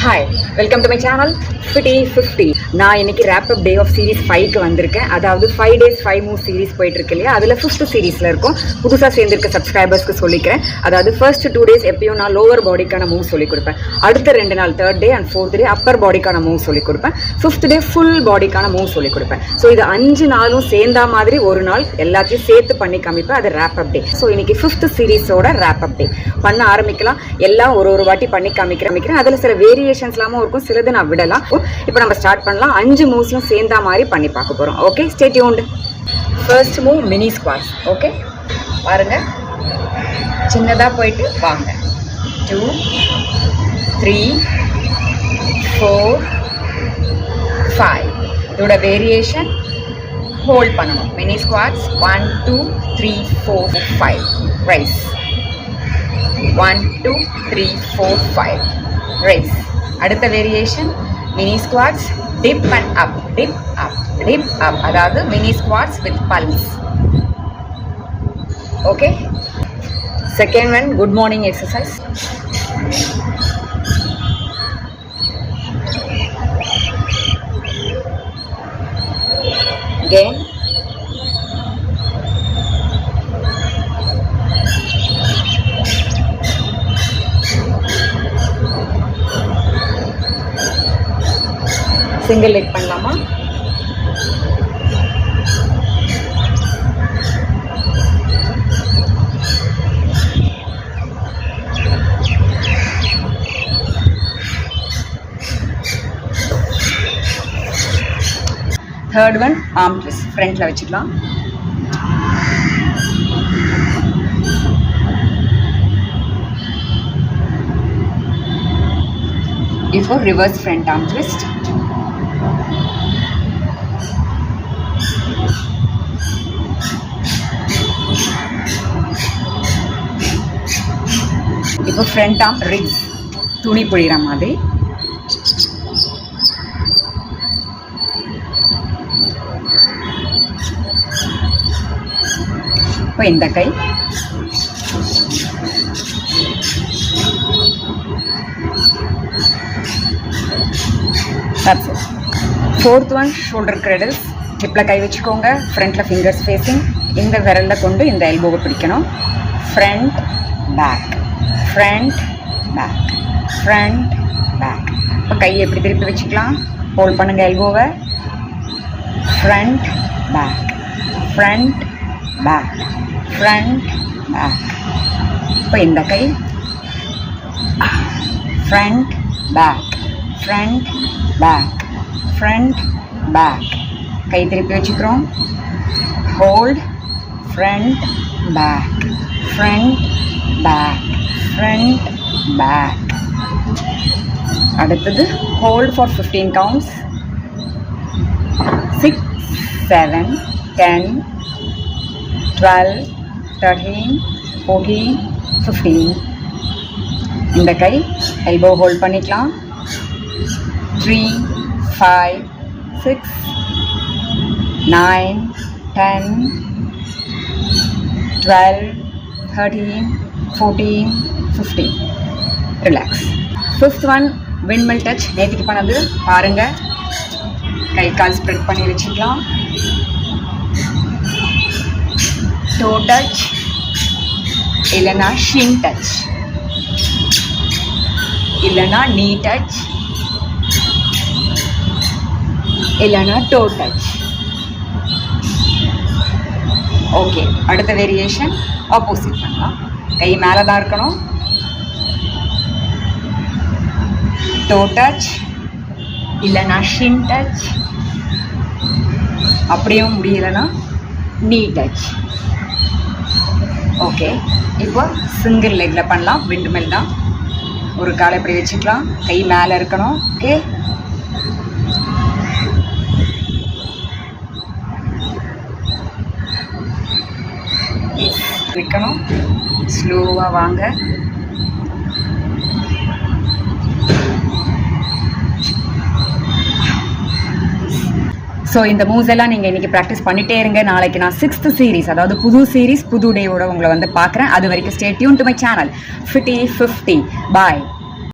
Hi, welcome to my channel fitty 50. நான் இன்னைக்கு wrap up day of series 5க்கு வந்திருக்கேன். அதாவது 5 days 5 moves சீரிஸ் போயிட்டு இருக்கு இல்லையா, அதில் 5th சீரீஸில் இருக்கும். புதுசாக சேர்ந்திருக்க சப்ஸ்கிரைபர்ஸ்க்கு சொல்லிக்கிறேன். அதாவது ஃபர்ஸ்ட் 2 days எப்பயும் நான் லோவர் பாடிக்கான மூவ் சொல்லிக் கொடுப்பேன். அடுத்த 2 நாள் 3rd day and 4th day upper பாடிக்கான மூவ் சொல்லிக் கொடுப்பேன். 5th day ஃபுல் பாடிக்கான மூவ் சொல்லிக் கொடுப்பேன். ஸோ இது 5 நாளும் சேர்ந்தா மாதிரி ஒரு நாள் எல்லாத்தையும் சேர்த்து பண்ணி காமிப்பேன். அது ரேப் அப் டே. ஸோ இன்னைக்கு 5th சீரீஸோட ரேப் அப் டே பண்ண ஆரம்பிக்கலாம். எல்லாம் ஒரு வாட்டி பண்ணி காமிக்கிறேன். அதில் சில வேரியேஷன்ஸ்லாமும் இருக்கும், சிலது நான் விடலாம். இப்போ நம்ம ஸ்டார்ட் பண்ணலாம். 5 மூவ்ஸ்லும் சேர்ந்தா மாதிரி பண்ணி பார்க்க போகிறோம். Okay, stay tuned. First move mini squats. Okay, பாருங்க, சின்னதாக போயிட்டு வாங்க. 2 3 4 5. இதோட வேரியேஷன் ஹோல்ட் பண்ணணும். Mini squats 1 2 3 4 5. ரைஸ் 1 2 3 4 5. ரைஸ். அடுத்த variation mini squats dip and up, dip up, dip up. அதாவது mini squats with pulse. Okay, second one good morning exercise. again single leg பண்ணலாமா? Third one arm twist. ஃப்ரண்ட்ல வச்சுக்கலாம். இப்போ reverse front arm twist. இப்போ front arm wrings, துணி புழிகிற மாதிரி. இப்போ இந்த கை. Fourth one shoulder cradles. ஹிப்பில் கை வச்சுக்கோங்க, ஃப்ரண்ட்டில் ஃபிங்கர்ஸ் ஃபேஸிங். இந்த விரலில் கொண்டு இந்த எல்போவை பிடிக்கணும். Front back, front back, front back. இப்போ கையை எப்படி திருப்பி வச்சுக்கலாம். ஹோல்ட் பண்ணுங்கள் எல்போவை. Front back, front back, front back. இப்போ இந்த கை. Front back, front back, front back. கை திருப்பி வச்சுக்கிறோம். Hold, front back, front back, front back. அடுத்தது ஹோல்ட் ஃபார் 15 counts. 6 7 10 12 13 14 15. இந்த கை எல்போ ஹோல்ட் பண்ணிக்கலாம். 3 5 6 9 10 12 13 14 15. Relax. Fifth one windmill touch. நேற்றுக்கு பண்ணது பாருங்க. கை கால் ஸ்ப்ரெட் பண்ணி வச்சுக்கலாம். டோ டச் இல்லைன்னா ஷின் டச், இல்லைன்னா நீ டச், இல்லைன்னா டோ டச். ஓகே, அடுத்த வேரியேஷன் ஆப்போசிட் பண்ணலாம். கை மேலே தான் இருக்கணும். டோ டச் இல்லைன்னா ஷின் டச், அப்படியும் முடியலைன்னா நீ டச். ஓகே, இப்போ சிங்கிள் லெக்கில் பண்ணலாம். விண்டு மில் தான். ஒரு காலை இப்படி வச்சுக்கலாம். கை மேலே இருக்கணும். ஓகே, வைக்கணும். ஸ்லோவாக வாங்க. ஸோ இந்த மூவ்ஸ் எல்லாம் நீங்கள் இன்றைக்கி ப்ராக்டிஸ் பண்ணிட்டே இருங்க. நாளைக்கு நான் 6th சீரீஸ், அதாவது புது சீரீஸ் புது டேவோட உங்களை வந்து பார்க்குறேன். அது வரைக்கும் stay tune to my channel fitty 50. Bye.